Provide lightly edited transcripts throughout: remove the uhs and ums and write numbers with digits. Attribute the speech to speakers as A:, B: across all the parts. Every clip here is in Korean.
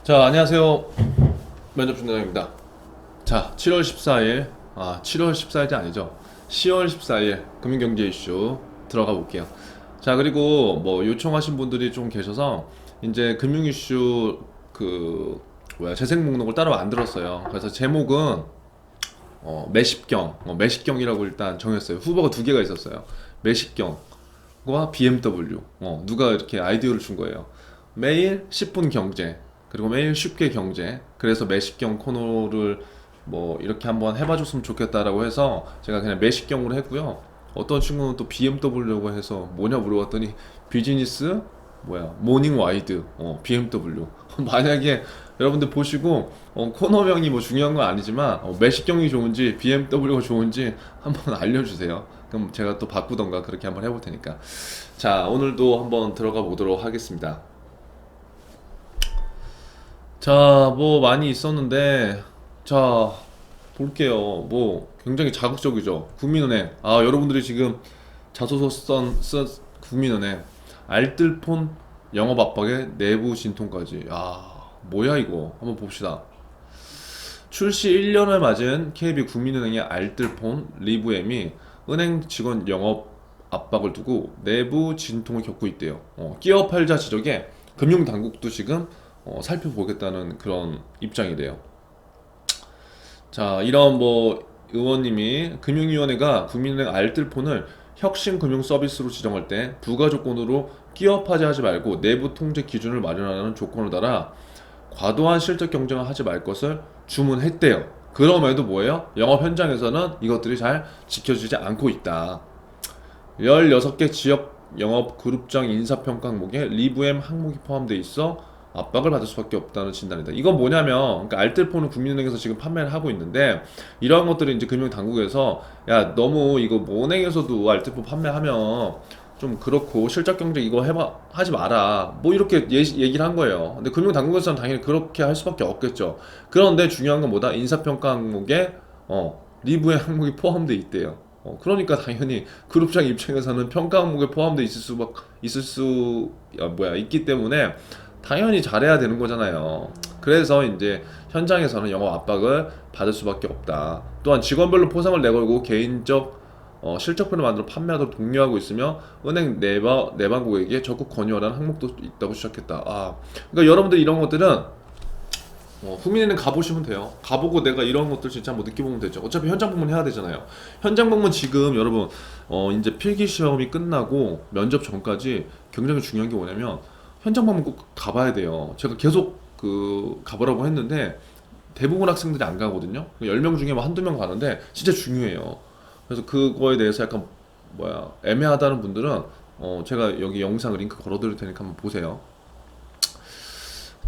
A: 자, 안녕하세요. 면접 준대장입니다. 자, 7월 14일, 7월 14일이 아니죠. 10월 14일 금융경제 이슈 들어가 볼게요. 자, 그리고 뭐 요청하신 분들이 좀 계셔서 이제 금융 이슈 재생 목록을 따로 만들었어요. 그래서 제목은 매식경이라고 일단 정했어요. 후보가 두 개가 있었어요. 매식경과 BMW. 누가 이렇게 아이디어를 준 거예요. 매일 10분 경제, 그리고 매일 쉽게 경제. 그래서 매식경 코너를 뭐 이렇게 한번 해봐줬으면 좋겠다라고 해서 제가 그냥 매식경으로 했고요. 어떤 친구는 또 BMW라고 해서 뭐냐 물어봤더니 비즈니스 모닝 와이드 BMW. 만약에 여러분들 보시고 코너명이 뭐 중요한 건 아니지만 매식경이 좋은지 BMW가 좋은지 한번 알려주세요. 그럼 제가 또 바꾸던가 그렇게 한번 해볼 테니까. 자, 오늘도 한번 들어가 보도록 하겠습니다. 자, 뭐 많이 있었는데, 자, 볼게요. 뭐 굉장히 자극적이죠. 국민은행. 여러분들이 지금 자소서 쓴 국민은행. 알뜰폰 영업 압박에 내부 진통까지. 뭐야 이거. 한번 봅시다. 출시 1년을 맞은 KB 국민은행의 알뜰폰 리브엠이 은행 직원 영업 압박을 두고 내부 진통을 겪고 있대요. 끼어 팔자 지적에 금융당국도 지금 살펴보겠다는 그런 입장이래요. 자, 이런 뭐 의원님이 금융위원회가 국민은행 알뜰폰을 혁신 금융 서비스로 지정할 때 부가 조건으로 끼어 파지하지 말고 내부 통제 기준을 마련하는 조건을 달아 과도한 실적 경쟁을 하지 말 것을 주문했대요. 그럼에도 뭐예요? 영업 현장에서는 이것들이 잘 지켜지지 않고 있다. 16개 지역 영업 그룹장 인사평가 항목에 리브엠 항목이 포함되어 있어 압박을 받을 수밖에 없다는 진단이다. 이건 뭐냐면, 그러니까 알뜰폰은 국민은행에서 지금 판매를 하고 있는데 이러한 것들을 이제 금융당국에서 야 너무 이거 뭐 은행에서도 알뜰폰 판매하면 좀 그렇고 실적 경쟁 이거 해봐 하지 마라 뭐 이렇게 얘기를 한 거예요. 근데 금융당국에서는 당연히 그렇게 할 수밖에 없겠죠. 그런데 중요한 건 뭐다? 인사평가 항목에 리브의 항목이 포함되어 있대요. 그러니까 당연히 그룹장 입장에서는 평가 항목에 포함되어 있기 때문에 당연히 잘해야 되는 거잖아요. 그래서 이제 현장에서는 영업 압박을 받을 수밖에 없다. 또한 직원별로 포상을 내걸고 개인적 실적표를 만들어 판매하도록 독려하고 있으며 은행 내방국에게 적극 권유하라는 항목도 있다고 시작했다. 그러니까 여러분들 이런 것들은 국민은행 가보시면 돼요. 가보고 내가 이런 것들 진짜 한번 느껴보면 되죠. 어차피 현장 방문 해야 되잖아요. 현장 방문 지금 여러분 이제 필기 시험이 끝나고 면접 전까지 굉장히 중요한 게 뭐냐면 현장 방문 꼭 가봐야 돼요. 제가 계속 가보라고 했는데 대부분 학생들이 안 가거든요. 10명 중에 뭐 한두 명 가는데 진짜 중요해요. 그래서 그거에 대해서 약간 애매하다는 분들은 제가 여기 영상 링크 걸어드릴 테니까 한번 보세요.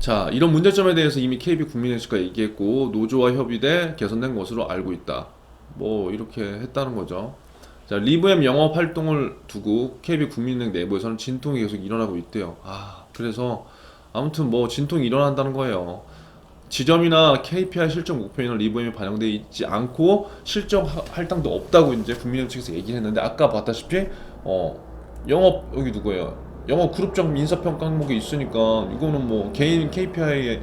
A: 자, 이런 문제점에 대해서 이미 KB 국민은행가 얘기했고 노조와 협의돼 개선된 것으로 알고 있다. 뭐 이렇게 했다는 거죠. 자, 리브엠 영업 활동을 두고 KB 국민은행 내부에서는 진통이 계속 일어나고 있대요. 그래서 아무튼 뭐 진통이 일어난다는 거예요. 지점이나 KPI 실적 목표에는 리브엠이 반영되어 있지 않고 실적 할당도 없다고 이제 국민은행 측에서 얘기를 했는데 아까 봤다시피 영업 여기 누구예요? 영업 그룹장 인사평가 항목에 있으니까 이거는 뭐 개인 KPI가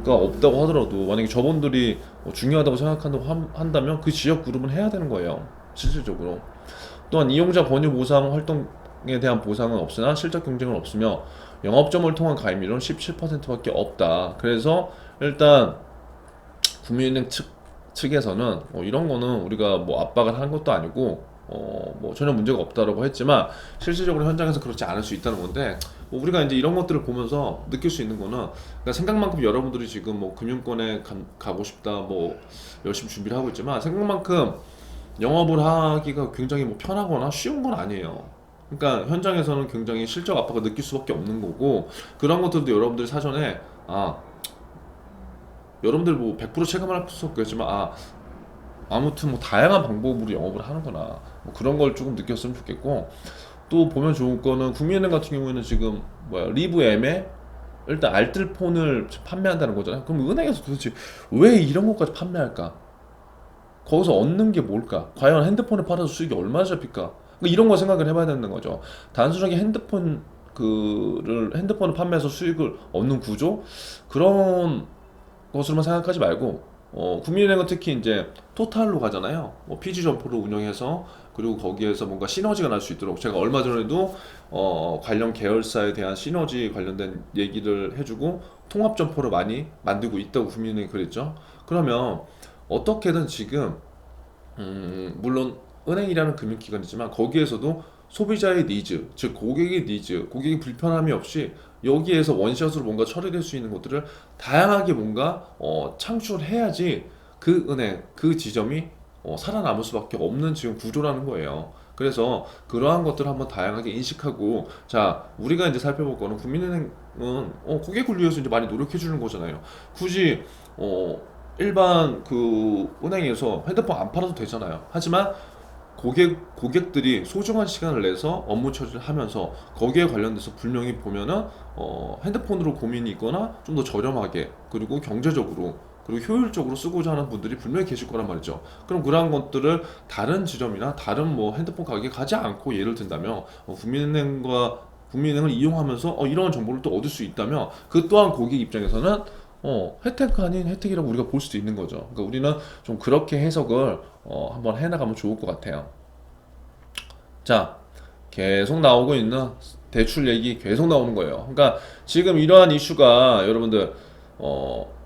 A: 없다고 하더라도 만약에 저분들이 중요하다고 한다면 그 지역 그룹은 해야 되는 거예요. 실질적으로. 또한 이용자 권유 보상 활동에 대한 보상은 없으나 실적 경쟁은 없으며 영업점을 통한 가입률은 17%밖에 없다. 그래서 일단 국민은행 측에서는 이런 거는 우리가 뭐 압박을 한 것도 아니고 뭐 전혀 문제가 없다라고 했지만 실질적으로 현장에서 그렇지 않을 수 있다는 건데 뭐 우리가 이제 이런 것들을 보면서 느낄 수 있는 거는 그러니까 생각만큼 여러분들이 지금 뭐 금융권에 가고 싶다 뭐 열심히 준비를 하고 있지만 생각만큼 영업을 하기가 굉장히 뭐 편하거나 쉬운 건 아니에요. 그러니까 현장에서는 굉장히 실적 압박을 느낄 수밖에 없는 거고 그런 것들도 여러분들이 사전에 여러분들 뭐 100% 체감할 수 없겠지만 아무튼 뭐 다양한 방법으로 영업을 하는구나 뭐 그런 걸 조금 느꼈으면 좋겠고 또 보면 좋을 거는 국민은행 같은 경우에는 지금 리브엠에 일단 알뜰폰을 판매한다는 거잖아요. 그럼 은행에서 도대체 왜 이런 것까지 판매할까? 거기서 얻는 게 뭘까? 과연 핸드폰을 팔아서 수익이 얼마나 잡힐까? 그러니까 이런 거 생각을 해봐야 되는 거죠. 단순하게 핸드폰 그를 핸드폰을 판매해서 수익을 얻는 구조 그런 것으로만 생각하지 말고 국민은행은 특히 이제 토탈로 가잖아요. 뭐 피지 점포를 운영해서 그리고 거기에서 뭔가 시너지가 날 수 있도록 제가 얼마 전에도 관련 계열사에 대한 시너지 관련된 얘기를 해주고 통합 점포를 많이 만들고 있다고 국민은행이 그랬죠. 그러면 어떻게든 지금 물론 은행이라는 금융기관이지만 거기에서도 소비자의 니즈, 즉 고객의 니즈, 고객의 불편함이 없이 여기에서 원샷으로 뭔가 처리될 수 있는 것들을 다양하게 뭔가 창출해야지 그 은행, 그 지점이 살아남을 수밖에 없는 지금 구조라는 거예요. 그래서 그러한 것들을 한번 다양하게 인식하고 자 우리가 이제 살펴볼 거는 국민은행은 고객을 위해서 이제 많이 노력해 주는 거잖아요. 굳이 일반 그 은행에서 핸드폰 안 팔아도 되잖아요. 하지만 고객들이 소중한 시간을 내서 업무 처리를 하면서 거기에 관련돼서 분명히 보면은 핸드폰으로 고민이 있거나 좀 더 저렴하게 그리고 경제적으로 그리고 효율적으로 쓰고자 하는 분들이 분명히 계실 거란 말이죠. 그럼 그러한 것들을 다른 지점이나 다른 뭐 핸드폰 가게에 가지 않고 예를 든다면 국민은행을 이용하면서 이런 정보를 또 얻을 수 있다면 그 또한 고객 입장에서는 혜택 아닌 혜택이라고 우리가 볼 수도 있는 거죠. 그러니까 우리는 좀 그렇게 해석을 한번 해나가면 좋을 것 같아요. 자, 계속 나오고 있는 대출 얘기 계속 나오는 거예요. 그러니까 지금 이러한 이슈가 여러분들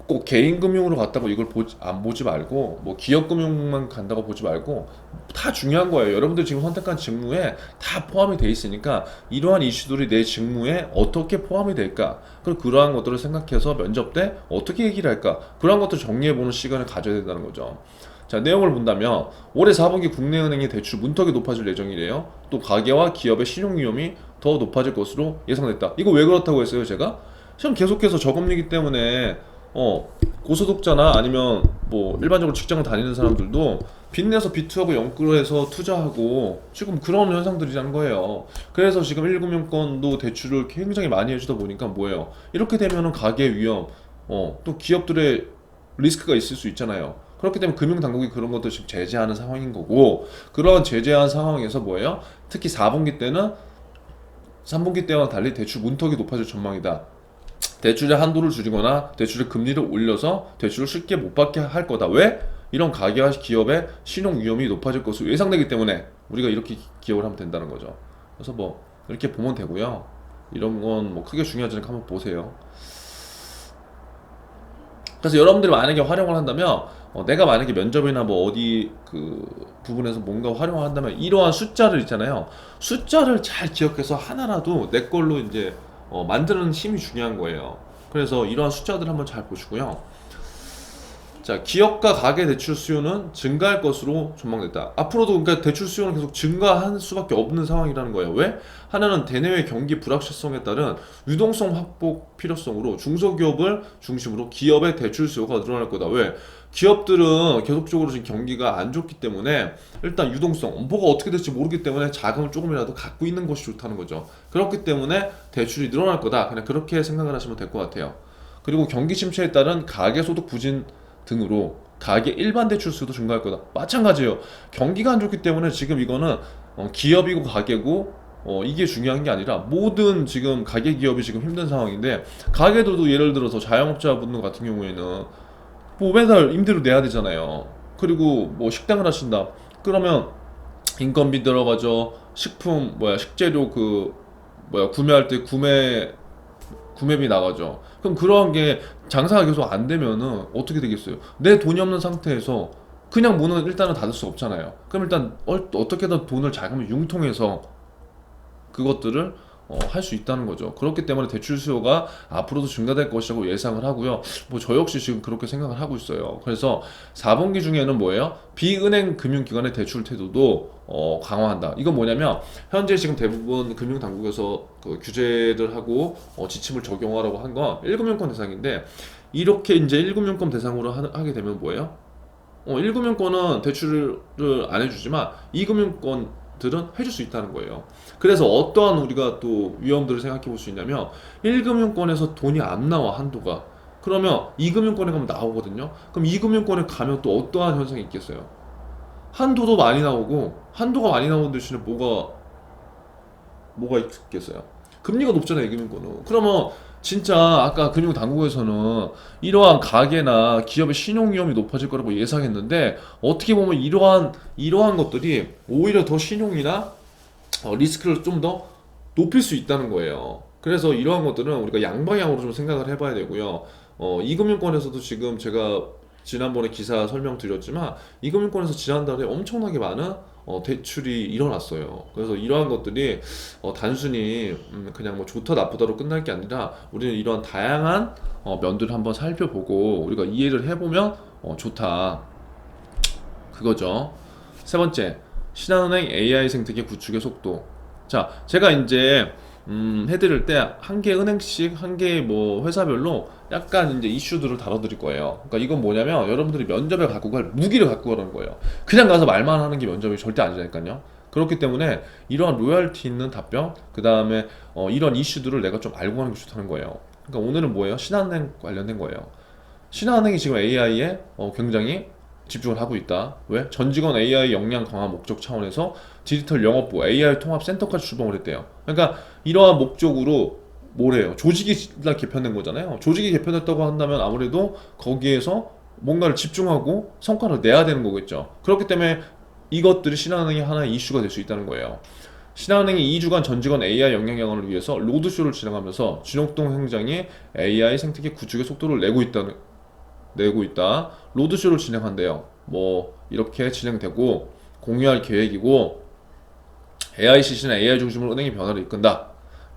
A: 꼭 개인 금융으로 갔다고 이걸 안 보지 말고 뭐 기업 금융만 간다고 보지 말고 다 중요한 거예요. 여러분들 지금 선택한 직무에 다 포함이 돼 있으니까 이러한 이슈들이 내 직무에 어떻게 포함이 될까? 그리고 그러한 것들을 생각해서 면접 때 어떻게 얘기를 할까? 그러한 것들 정리해보는 시간을 가져야 된다는 거죠. 자, 내용을 본다면 올해 4분기 국내은행의 대출 문턱이 높아질 예정이래요. 또 가계와 기업의 신용 위험이 더 높아질 것으로 예상됐다. 이거 왜 그렇다고 했어요, 제가? 지금 계속해서 저금리기 때문에 고소득자나 아니면 뭐 일반적으로 직장을 다니는 사람들도 빚내서 비투하고 연끌어서 투자하고 지금 그런 현상들이라는 거예요. 그래서 지금 1금융권도 대출을 굉장히 많이 해주다 보니까 뭐예요? 이렇게 되면은 가계 위험, 또 기업들의 리스크가 있을 수 있잖아요. 그렇기 때문에 금융당국이 그런 것도 지금 제재하는 상황인 거고 그런 제재한 상황에서 뭐예요? 특히 4분기 때는 3분기 때와 달리 대출 문턱이 높아질 전망이다. 대출의 한도를 줄이거나 대출의 금리를 올려서 대출을 쉽게 못 받게 할 거다. 왜? 이런 가계와 기업의 신용 위험이 높아질 것으로 예상되기 때문에 우리가 이렇게 기억을 하면 된다는 거죠. 그래서 뭐 이렇게 보면 되고요. 이런 건 뭐 크게 중요하지 않으니까 한번 보세요. 그래서 여러분들이 만약에 활용을 한다면 내가 만약에 면접이나 뭐 어디 그 부분에서 뭔가 활용을 한다면 이러한 숫자를 있잖아요. 숫자를 잘 기억해서 하나라도 내 걸로 이제 만드는 힘이 중요한 거예요. 그래서 이러한 숫자들 한번 잘 보시고요. 자, 기업가 가계 대출 수요는 증가할 것으로 전망됐다. 앞으로도 그러니까 대출 수요는 계속 증가할 수밖에 없는 상황이라는 거예요. 왜? 하나는 대내외 경기 불확실성에 따른 유동성 확보 필요성으로 중소기업을 중심으로 기업의 대출 수요가 늘어날 거다. 왜? 기업들은 계속적으로 지금 경기가 안 좋기 때문에 일단 유동성, 뭐가 어떻게 될지 모르기 때문에 자금을 조금이라도 갖고 있는 것이 좋다는 거죠. 그렇기 때문에 대출이 늘어날 거다. 그냥 그렇게 생각을 하시면 될 것 같아요. 그리고 경기 침체에 따른 가계소득 부진 등으로 가계 일반 대출 수도 증가할 거다. 마찬가지예요. 경기가 안 좋기 때문에 지금 이거는 기업이고 가계고 이게 중요한 게 아니라 모든 지금 가계 기업이 지금 힘든 상황인데 가계들도 예를 들어서 자영업자분들 같은 경우에는 뭐 매달 임대료 내야 되잖아요. 그리고 뭐 식당을 하신다. 그러면 인건비 들어가죠. 식품 식재료 구매할 때 구매비 나가죠. 그럼 그러한 게 장사가 계속 안 되면은 어떻게 되겠어요? 내 돈이 없는 상태에서 그냥 문은 일단은 닫을 수 없잖아요. 그럼 일단 어떻게든 돈을 자금을 융통해서 그것들을 할 수 있다는 거죠. 그렇기 때문에 대출 수요가 앞으로도 증가될 것이라고 예상을 하고요. 뭐 저 역시 지금 그렇게 생각을 하고 있어요. 그래서 4분기 중에는 뭐예요? 비은행 금융기관의 대출 태도도 강화한다. 이건 뭐냐면 현재 지금 대부분 금융당국에서 그 규제를 하고 지침을 적용하라고 한 건 1금융권 대상인데 이렇게 이제 1금융권 대상으로 하게 되면 뭐예요? 1금융권은 대출을 안 해주지만 2금융권 들은 해줄 수 있다는 거예요. 그래서 어떠한 우리가 또 위험들을 생각해 볼 수 있냐면 1금융권에서 돈이 안 나와 한도가 그러면 2금융권에 가면 나오거든요. 그럼 2금융권에 가면 또 어떠한 현상이 있겠어요? 한도도 많이 나오고 한도가 많이 나오는 대신에 뭐가 있겠어요? 금리가 높잖아요, 예금융권은. 그러면 진짜 아까 금융당국에서는 이러한 가계나 기업의 신용 위험이 높아질 거라고 예상했는데 어떻게 보면 이러한 것들이 오히려 더 신용이나 리스크를 좀 더 높일 수 있다는 거예요. 그래서 이러한 것들은 우리가 양방향으로 좀 생각을 해봐야 되고요. 이금융권에서도 지금 제가 지난번에 기사 설명드렸지만 이금융권에서 지난달에 엄청나게 많은 대출이 일어났어요. 그래서 이러한 것들이 단순히 그냥 뭐 좋다 나쁘다로 끝날 게 아니라 우리는 이러한 다양한 면들을 한번 살펴보고 우리가 이해를 해보면 좋다. 그거죠. 세 번째, 신한은행 AI 생태계 구축의 속도. 자, 제가 이제 해드릴 때 한 개 은행씩 한 개 뭐 회사별로 약간 이제 이슈들을 다뤄드릴 거예요. 그러니까 이건 뭐냐면 여러분들이 면접에 갖고 갈 무기를 갖고 가는 거예요. 그냥 가서 말만 하는 게 면접이 절대 아니라니까요. 그렇기 때문에 이러한 로열티 있는 답변, 그 다음에 이런 이슈들을 내가 좀 알고 가는 게 좋다는 거예요. 그러니까 오늘은 뭐예요? 신한은행 관련된 거예요. 신한은행이 지금 AI에 굉장히 집중을 하고 있다. 왜? 전 직원 AI 역량 강화 목적 차원에서 디지털 영업부 AI 통합 센터까지 출범을 했대요. 그러니까 이러한 목적으로 뭐래요? 조직이 일단 개편된 거잖아요. 조직이 개편됐다고 한다면 아무래도 거기에서 뭔가를 집중하고 성과를 내야 되는 거겠죠. 그렇기 때문에 이것들이 신한은행의 하나의 이슈가 될 수 있다는 거예요. 신한은행이 2주간 전 직원 AI 역량 강화를 위해서 로드쇼를 진행하면서 진옥동 행장이 AI 생태계 구축의 속도를 내고 있다. 로드쇼를 진행한대요. 뭐 이렇게 진행되고 공유할 계획이고 AICC는 AI 중심으로 은행의 변화를 이끈다.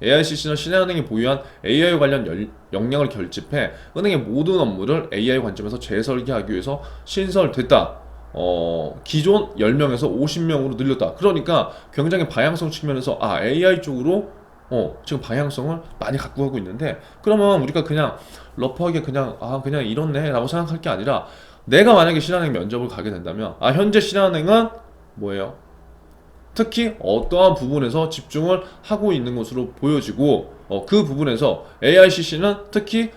A: AICC는 신한은행이 보유한 AI 관련 역량을 결집해 은행의 모든 업무를 AI 관점에서 재설계하기 위해서 신설됐다. 기존 10명에서 50명으로 늘렸다. 그러니까 굉장히 방향성 측면에서 AI 쪽으로 지금 방향성을 많이 갖고 가고 있는데 그러면 우리가 그냥 러프하게 그냥 이렇네 라고 생각할 게 아니라 내가 만약에 신한은행 면접을 가게 된다면 현재 신한은행은 뭐예요? 특히 어떠한 부분에서 집중을 하고 있는 것으로 보여지고 그 부분에서 AICC는 특히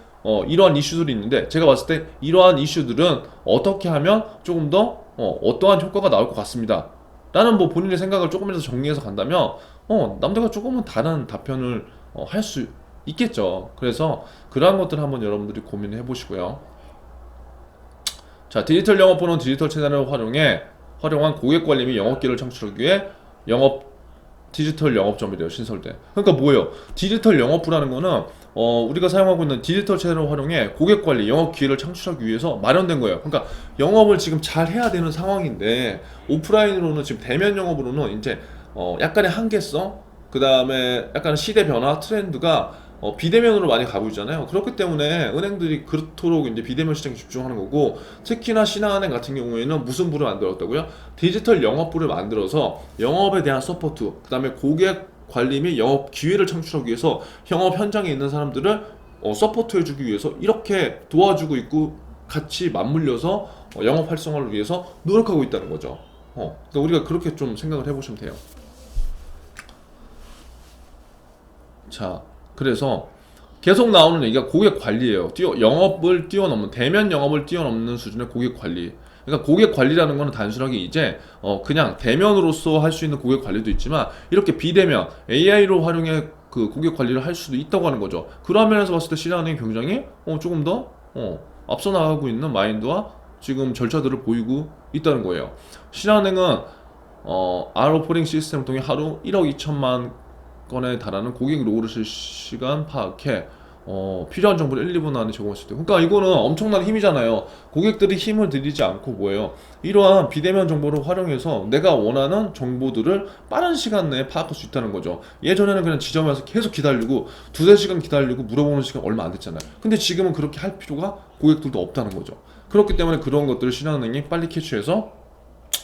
A: 이러한 이슈들이 있는데 제가 봤을 때 이러한 이슈들은 어떻게 하면 조금 더 어떠한 효과가 나올 것 같습니다 라는 뭐 본인의 생각을 조금이라도 정리해서 간다면 남들과 조금은 다른 답변을 할 수 있겠죠. 그래서 그러한 것들을 한번 여러분들이 고민해 보시고요. 자, 디지털 영업부는 디지털 채널을 활용한 고객 관리 및 영업 기회를 창출하기 위해 디지털 영업점이래요, 신설돼. 그러니까 뭐예요? 디지털 영업부라는 거는 우리가 사용하고 있는 디지털 채널을 활용해 고객 관리, 영업 기회를 창출하기 위해서 마련된 거예요. 그러니까 영업을 지금 잘 해야 되는 상황인데 오프라인으로는 지금 대면 영업으로는 이제 약간의 한계성, 그 다음에 약간 시대 변화 트렌드가 비대면으로 많이 가고 있잖아요. 그렇기 때문에 은행들이 그토록 이제 비대면 시장에 집중하는 거고, 특히나 신한은행 같은 경우에는 무슨 부를 만들었다고요? 디지털 영업부를 만들어서 영업에 대한 서포트, 그 다음에 고객 관리 및 영업 기회를 창출하기 위해서 영업 현장에 있는 사람들을 서포트해주기 위해서 이렇게 도와주고 있고 같이 맞물려서 영업 활성화를 위해서 노력하고 있다는 거죠. 그러니까 우리가 그렇게 좀 생각을 해보시면 돼요. 자, 그래서 계속 나오는 얘기가 고객 관리예요. 영업을 뛰어넘는, 대면 영업을 뛰어넘는 수준의 고객 관리. 그러니까 고객 관리라는 거는 단순하게 이제 그냥 대면으로서 할 수 있는 고객 관리도 있지만 이렇게 비대면 AI로 활용해 그 고객 관리를 할 수도 있다고 하는 거죠. 그런 면에서 봤을 때 신한은행이 굉장히 조금 더 앞서 나가고 있는 마인드와 지금 절차들을 보이고 있다는 거예요. 신한은행은 아로포링 시스템을 통해 하루 1억 2천만 건에 달하는 고객 로그를 실시간 파악해 필요한 정보를 1, 2분 안에 제공할 수 있대요. 그러니까 이거는 엄청난 힘이잖아요. 고객들이 힘을 들이지 않고 뭐예요? 이러한 비대면 정보를 활용해서 내가 원하는 정보들을 빠른 시간 내에 파악할 수 있다는 거죠. 예전에는 그냥 지점에 와서 계속 기다리고 두세 시간 기다리고 물어보는 시간 얼마 안 됐잖아요. 근데 지금은 그렇게 할 필요가 고객들도 없다는 거죠. 그렇기 때문에 그런 것들을 신한은행이 빨리 캐치해서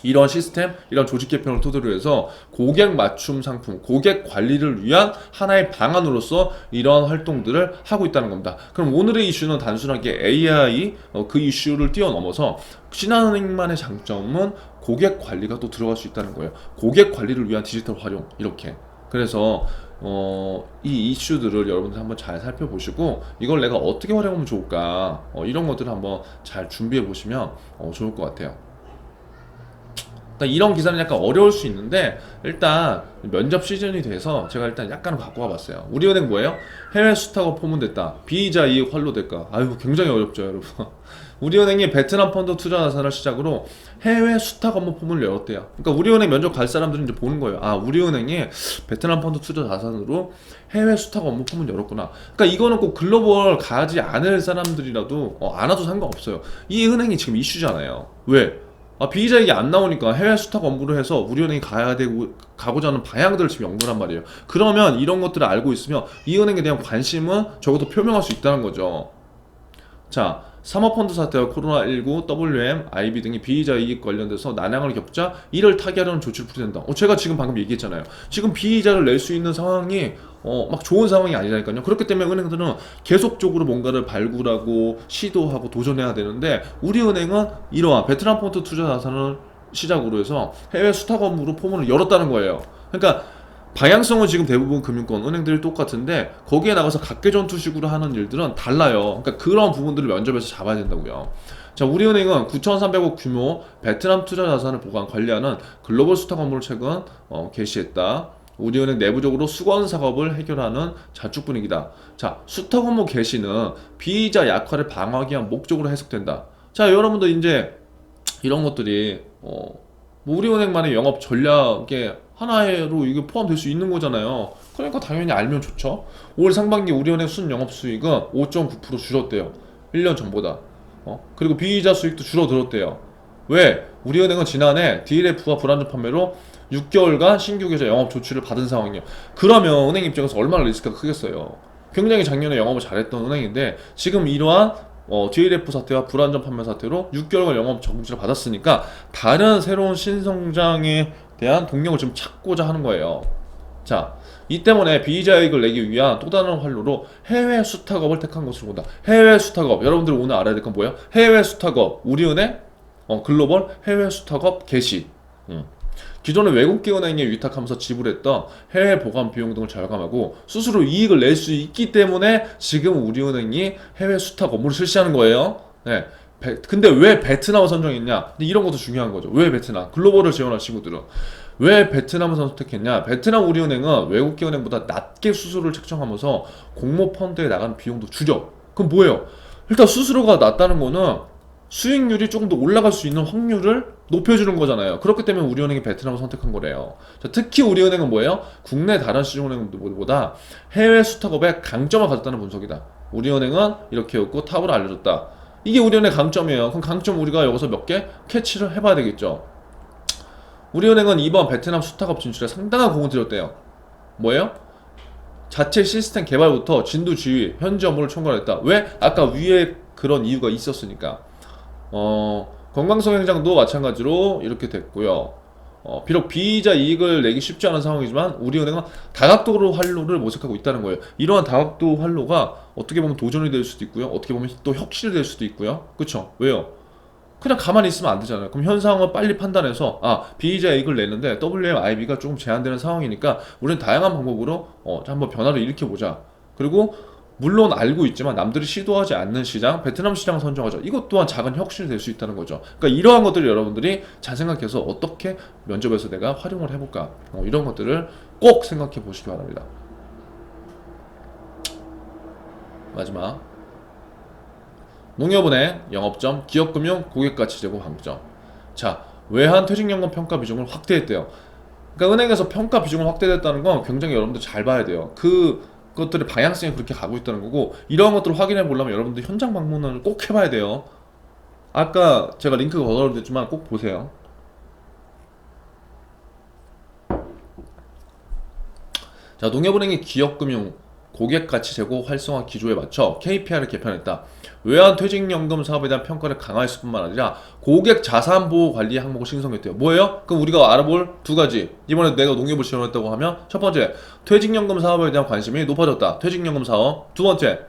A: 이런 시스템, 이런 조직 개편을 토대로 해서 고객 맞춤 상품, 고객 관리를 위한 하나의 방안으로서 이러한 활동들을 하고 있다는 겁니다. 그럼 오늘의 이슈는 단순하게 AI 그 이슈를 뛰어넘어서 신한은행만의 장점은 고객 관리가 또 들어갈 수 있다는 거예요. 고객 관리를 위한 디지털 활용, 이렇게. 그래서 이 이슈들을 여러분들 한번 잘 살펴보시고 이걸 내가 어떻게 활용하면 좋을까 이런 것들을 한번 잘 준비해 보시면 좋을 것 같아요. 그러니까 이런 기사는 약간 어려울 수 있는데 일단 면접 시즌이 돼서 제가 일단 약간은 갖고 와봤어요. 우리은행 뭐예요? 해외 수탁업 포문됐다. 비이자 이익 환로될까? 아유 굉장히 어렵죠 여러분. 우리은행이 베트남 펀드 투자 자산을 시작으로 해외 수탁 업무 포문을 열었대요. 그러니까 우리은행 면접 갈 사람들은 이제 보는 거예요. 아 우리은행이 베트남 펀드 투자 자산으로 해외 수탁 업무 포문 열었구나. 그러니까 이거는 꼭 글로벌 가지 않을 사람들이라도 안 와도 상관없어요. 이 은행이 지금 이슈잖아요. 왜? 비이자익이 안 나오니까 해외 수탁 업무를 해서 우리은행이 가야 되고 가고자 하는 방향들을 지금 연구한 말이에요. 그러면 이런 것들을 알고 있으면 이 은행에 대한 관심은 적어도 표명할 수 있다는 거죠. 자, 사모펀드 사태와 코로나19, WM, IB 등이 비이자 이익 관련돼서 난항을 겪자 이를 타개하려는 조치를 풀이된다. 제가 지금 방금 얘기했잖아요. 지금 비이자를 낼 수 있는 상황이 막 좋은 상황이 아니라니까요. 그렇기 때문에 은행들은 계속적으로 뭔가를 발굴하고 시도하고 도전해야 되는데 우리 은행은 이러한 베트남 펀드 투자 자산을 시작으로 해서 해외 수탁 업무로 포문을 열었다는 거예요. 그러니까 방향성은 지금 대부분 금융권 은행들이 똑같은데 거기에 나가서 각계전투식으로 하는 일들은 달라요. 그러니까 그런 부분들을 면접에서 잡아야 된다고요. 자, 우리은행은 9,300억 규모 베트남 투자 자산을 보관 관리하는 글로벌 수탁 업무를 최근 개시했다. 우리은행 내부적으로 수건 작업을 해결하는 자축 분위기다. 자, 수탁 업무 개시는 비이자 약화를 방어하기 위한 목적으로 해석된다. 자, 여러분들 이제 이런 것들이 뭐 우리은행만의 영업 전략에 하나로 이게 포함될 수 있는 거잖아요. 그러니까 당연히 알면 좋죠. 올 상반기 우리은행 순 영업 수익은 5.9% 줄었대요. 1년 전보다. 그리고 비이자 수익도 줄어들었대요. 왜? 우리은행은 지난해 DLF와 불안전 판매로 6개월간 신규 계좌 영업 조치를 받은 상황이에요. 그러면 은행 입장에서 얼마나 리스크가 크겠어요. 굉장히 작년에 영업을 잘했던 은행인데 지금 이러한 DLF 사태와 불안전 판매 사태로 6개월간 영업 정지를 받았으니까 다른 새로운 신성장에 대한 동력을 좀 찾고자 하는 거예요. 자, 이 때문에 비이자익을 내기 위한 또 다른 활로로 해외 수탁업을 택한 것으로 본다. 해외 수탁업, 여러분들 오늘 알아야 될 건 뭐예요? 해외 수탁업, 우리은행 글로벌 해외 수탁업 개시. 기존의 외국계 은행에 위탁하면서 지불했던 해외 보관 비용 등을 절감하고 스스로 이익을 낼 수 있기 때문에 지금 우리은행이 해외 수탁 업무를 실시하는 거예요. 네. 근데 왜 베트남을 선정했냐? 근데 이런 것도 중요한 거죠. 왜 베트남? 글로벌을 지원할 친구들은 왜 베트남을 선택했냐? 베트남 우리은행은 외국계 은행보다 낮게 수수료를 책정하면서 공모 펀드에 나가는 비용도 줄여. 그럼 뭐예요? 일단 수수료가 낮다는 거는 수익률이 조금 더 올라갈 수 있는 확률을 높여주는 거잖아요. 그렇기 때문에 우리은행이 베트남을 선택한 거래요. 자, 특히 우리은행은 뭐예요? 국내 다른 시중은행보다 해외 수탁업에 강점을 가졌다는 분석이다. 우리은행은 이렇게 했고 탑을 알려줬다. 이게 우리은행의 강점이에요. 그럼 강점 우리가 여기서 몇 개 캐치를 해봐야 되겠죠. 우리은행은 이번 베트남 수탁업 진출에 상당한 공을 들였대요. 뭐예요? 자체 시스템 개발부터 진두 지휘, 현지 업무를 총괄했다. 왜? 아까 위에 그런 이유가 있었으니까. 건강성 행장도 마찬가지로 이렇게 됐고요. 비록 비이자 이익을 내기 쉽지 않은 상황이지만 우리은행은 다각도로 활로를 모색하고 있다는 거예요. 이러한 다각도 활로가 어떻게 보면 도전이 될 수도 있고요. 어떻게 보면 또 혁신이 될 수도 있고요. 그쵸? 왜요? 그냥 가만히 있으면 안 되잖아요. 그럼 현상을 빨리 판단해서 비이자 이익을 내는데 WM, IB가 조금 제한되는 상황이니까 우리는 다양한 방법으로 한번 변화를 일으켜보자. 그리고 물론 알고 있지만 남들이 시도하지 않는 시장, 베트남 시장 선정하자. 이것 또한 작은 혁신이 될 수 있다는 거죠. 그러니까 이러한 것들을 여러분들이 잘 생각해서 어떻게 면접에서 내가 활용을 해볼까, 이런 것들을 꼭 생각해 보시기 바랍니다. 마지막, 농협은행 영업점, 기업금융, 고객가치 제고 방점. 자, 외환 퇴직연금 평가 비중을 확대했대요. 그러니까 은행에서 평가 비중을 확대했다는 건 굉장히 여러분들 잘 봐야 돼요. 그것들의 방향성이 그렇게 가고 있다는 거고, 이런 것들을 확인해 보려면 여러분들 현장 방문을 꼭 해봐야 돼요. 아까 제가 링크가 거절됐지만 꼭 보세요. 자, 농협은행이 기업금융 고객가치 제고 활성화 기조에 맞춰 KPI를 개편했다. 외환 퇴직연금 사업에 대한 평가를 강화했을 뿐만 아니라 고객 자산 보호 관리 항목을 신성했대요. 뭐예요? 그럼 우리가 알아볼 두 가지. 이번에 내가 농협을 지원했다고 하면 첫 번째, 퇴직연금 사업에 대한 관심이 높아졌다. 퇴직연금 사업. 두 번째,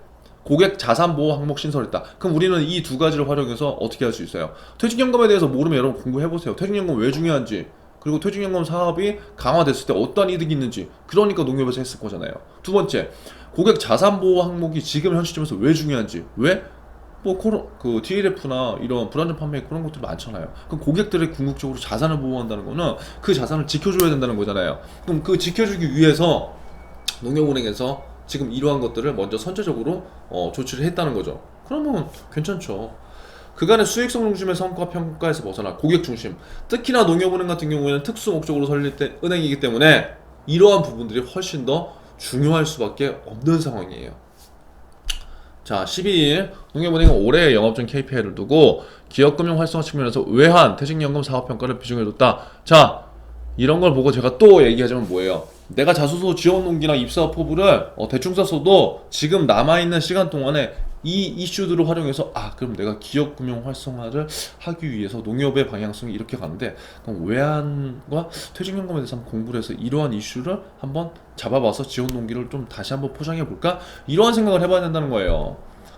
A: 고객 자산 보호 항목 신설했다. 그럼 우리는 이 두 가지를 활용해서 어떻게 할 수 있어요? 퇴직연금에 대해서 모르면 여러분 공부해보세요. 퇴직연금 왜 중요한지, 그리고 퇴직연금 사업이 강화됐을 때 어떤 이득이 있는지, 그러니까 농협에서 했을 거잖아요. 두 번째, 고객 자산 보호 항목이 지금 현 시점에서 왜 중요한지. 왜? 뭐 그 DLF나 이런 불안전 판매 그런 것들 많잖아요. 그럼 고객들의 궁극적으로 자산을 보호한다는 거는 그 자산을 지켜줘야 된다는 거잖아요. 그럼 그 지켜주기 위해서 농협은행에서 지금 이러한 것들을 먼저 선제적으로 조치를 했다는 거죠. 그러면 괜찮죠. 그간의 수익성 중심의 성과 평가에서 벗어나 고객 중심. 특히나 농협은행 같은 경우에는 특수 목적으로 설립된 은행이기 때문에 이러한 부분들이 훨씬 더 중요할 수밖에 없는 상황이에요. 자, 12일 농협은행은 올해의 영업전 KPI를 두고 기업금융 활성화 측면에서 외환, 퇴직연금 사업평가를 비중해뒀다. 자, 이런 걸 보고 제가 또 얘기하자면 뭐예요? 내가 자소서 지원동기나 입사업 포부를 대충 썼어도 지금 남아있는 시간 동안에 이 이슈들을 활용해서 그럼 내가 기업금융 활성화를 하기 위해서 농협의 방향성이 이렇게 가는데 그럼 외환과 퇴직연금에 대해서 한번 공부를 해서 이러한 이슈를 한번 잡아봐서 지원 동기를 좀 다시 한번 포장해 볼까? 이러한 생각을 해봐야 된다는 거예요.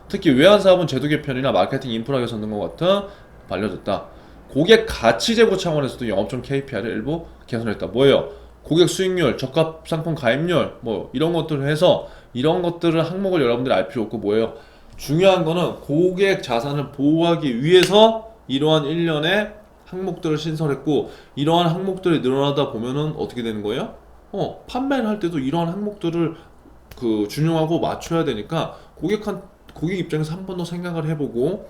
A: 특히 외환 사업은 제도 개편이나 마케팅 인프라 개선 등과 같은 알려졌다. 고객 가치 제고 차원에서도 영업점 KPI를 일부 개선했다. 뭐예요? 고객 수익률, 적합 상품 가입률, 뭐 이런 것들을 해서 이런 것들을 항목을 여러분들이 알 필요 없고 뭐예요? 중요한 거는 고객 자산을 보호하기 위해서 이러한 일련의 항목들을 신설했고 이러한 항목들이 늘어나다 보면은 어떻게 되는 거예요? 판매를 할 때도 이러한 항목들을 준용하고 맞춰야 되니까 고객 입장에서 한 번 더 생각을 해보고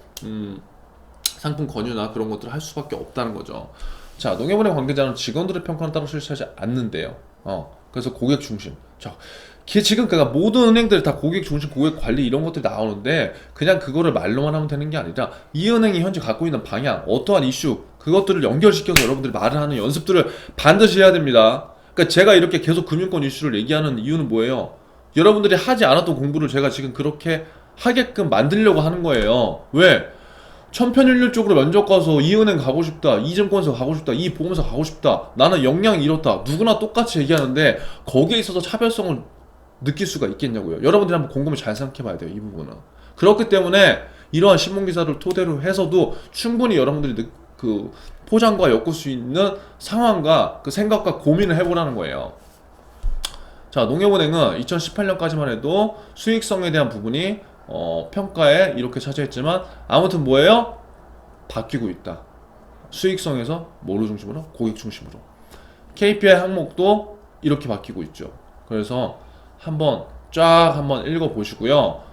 A: 상품 권유나 그런 것들을 할 수밖에 없다는 거죠. 자, 농협은행 관계자는 직원들의 평가는 따로 실시하지 않는데요. 그래서 고객 중심. 자, 지금 그러니까 모든 은행들이 다 고객 중심, 고객 관리 이런 것들이 나오는데 그냥 그거를 말로만 하면 되는 게 아니라 이 은행이 현재 갖고 있는 방향, 어떠한 이슈 그것들을 연결시켜서 여러분들이 말을 하는 연습들을 반드시 해야 됩니다. 그러니까 제가 이렇게 계속 금융권 이슈를 얘기하는 이유는 뭐예요? 여러분들이 하지 않았던 공부를 제가 지금 그렇게 하게끔 만들려고 하는 거예요. 왜? 천편일률적으로 면접 가서 이 은행 가고 싶다, 이 증권사 가고 싶다, 이 보험사 가고 싶다, 나는 역량이 이렇다, 누구나 똑같이 얘기하는데 거기에 있어서 차별성을 느낄 수가 있겠냐고요. 여러분들이 한번 곰곰이 잘 생각해봐야 돼요, 이 부분은. 그렇기 때문에 이러한 신문기사를 토대로 해서도 충분히 여러분들이 그 포장과 엮을 수 있는 상황과 그 생각과 고민을 해보라는 거예요. 자, 농협은행은 2018년까지만 해도 수익성에 대한 부분이 평가에 이렇게 차지했지만 아무튼 뭐예요? 바뀌고 있다. 수익성에서 뭐로 중심으로? 고객 중심으로. KPI 항목도 이렇게 바뀌고 있죠. 그래서 한번 한번 읽어보시고요.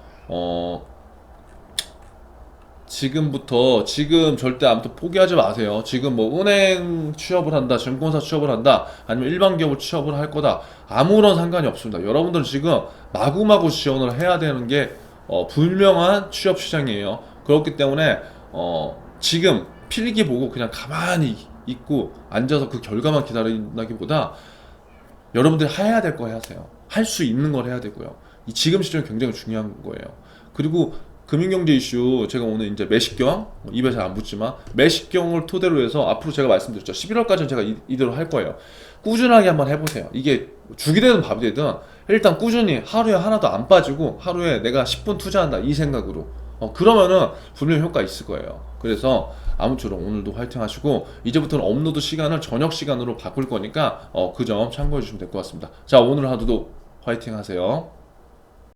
A: 지금 절대 아무튼 포기하지 마세요. 지금 뭐 은행 취업을 한다, 증권사 취업을 한다, 아니면 일반 기업을 취업을 할 거다. 아무런 상관이 없습니다. 여러분들은 지금 마구마구 지원을 해야 되는 게 불명한 취업 시장이에요. 그렇기 때문에 지금 필기 보고 그냥 가만히 있고 앉아서 그 결과만 기다린다기보다 여러분들이 해야 될 거 하세요. 할 수 있는 걸 해야 되고요. 지금 시점이 굉장히 중요한 거예요. 그리고 금융경제 이슈 제가 오늘 이제 매식경 입에 잘 안 붙지만 매식경을 토대로 해서 앞으로 제가 말씀드렸죠. 11월까지는 제가 이대로 할 거예요. 꾸준하게 한번 해보세요. 이게 죽이 되든 밥이 되든 일단 꾸준히 하루에 하나도 안 빠지고 하루에 내가 10분 투자한다 이 생각으로 그러면은 분명히 효과 있을 거예요. 그래서 아무쪼록 오늘도 화이팅 하시고 이제부터는 업로드 시간을 저녁 시간으로 바꿀 거니까 그 점 참고해 주시면 될 것 같습니다. 자, 오늘 하루도 화이팅 하세요.